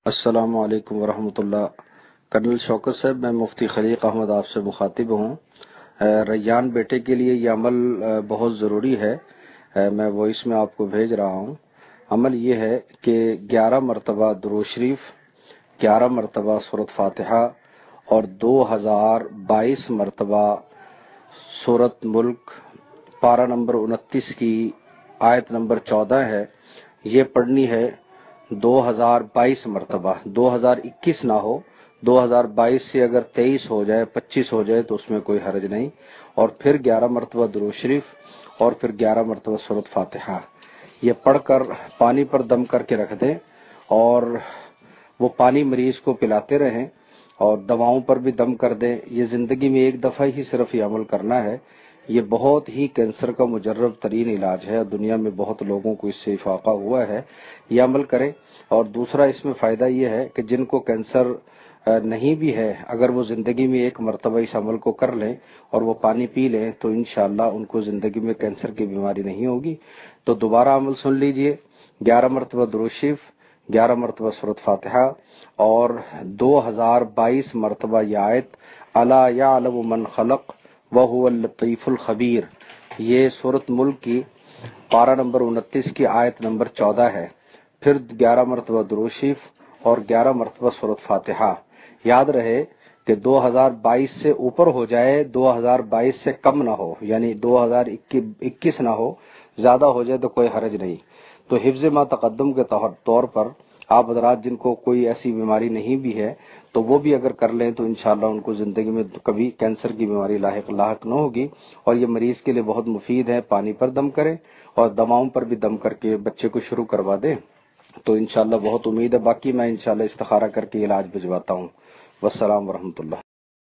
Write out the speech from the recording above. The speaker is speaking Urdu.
السلام علیکم ورحمۃ اللہ۔ کرنل شوکت صاحب، میں مفتی خلیق احمد آپ سے مخاطب ہوں۔ ریان بیٹے کے لیے یہ عمل بہت ضروری ہے، میں وائس میں آپ کو بھیج رہا ہوں۔ عمل یہ ہے کہ 11 مرتبہ درود شریف، 11 مرتبہ سورۃ فاتحہ اور 2022 مرتبہ سورۃ ملک پارہ نمبر 29 کی آیت نمبر 14 ہے، یہ پڑھنی ہے 2022 مرتبہ۔ 2021 نہ ہو، 2022 سے اگر 23 ہو جائے، 25 ہو جائے تو اس میں کوئی حرج نہیں، اور پھر 11 مرتبہ درود شریف اور پھر 11 مرتبہ سورۃ فاتحہ یہ پڑھ کر پانی پر دم کر کے رکھ دیں، اور وہ پانی مریض کو پلاتے رہیں اور دواؤں پر بھی دم کر دیں۔ یہ زندگی میں ایک دفعہ ہی صرف یہ عمل کرنا ہے۔ یہ بہت ہی کینسر کا مجرب ترین علاج ہے، دنیا میں بہت لوگوں کو اس سے افاقہ ہوا ہے، یہ عمل کریں۔ اور دوسرا اس میں فائدہ یہ ہے کہ جن کو کینسر نہیں بھی ہے، اگر وہ زندگی میں ایک مرتبہ اس عمل کو کر لیں اور وہ پانی پی لیں تو انشاءاللہ ان کو زندگی میں کینسر کی بیماری نہیں ہوگی۔ تو دوبارہ عمل سن لیجئے، 11 مرتبہ درود شریف، 11 مرتبہ سورۃ فاتحہ اور 2022 مرتبہ یہ آیت الا یعلم من خلق وهو اللطیف الخبیر، یہ سورۃ ملک کی پارہ نمبر 29 کی آیت نمبر 14 ہے۔ پھر 11 مرتبہ درود شریف اور 11 مرتبہ سورۃ فاتحہ۔ یاد رہے کہ 2022 سے اوپر ہو جائے، 2022 سے کم نہ ہو، یعنی 2021 نہ ہو، زیادہ ہو جائے تو کوئی حرج نہیں۔ تو حفظ ما تقدم کے طور پر آپ حضرات جن کو کوئی ایسی بیماری نہیں بھی ہے تو وہ بھی اگر کر لیں تو انشاءاللہ ان کو زندگی میں کبھی کینسر کی بیماری لاحق نہ ہوگی، اور یہ مریض کے لیے بہت مفید ہے۔ پانی پر دم کریں اور دواؤں پر بھی دم کر کے بچے کو شروع کروا دیں تو انشاءاللہ بہت امید ہے۔ باقی میں انشاءاللہ استخارہ کر کے علاج بھجواتا ہوں۔ والسلام ورحمۃ اللہ۔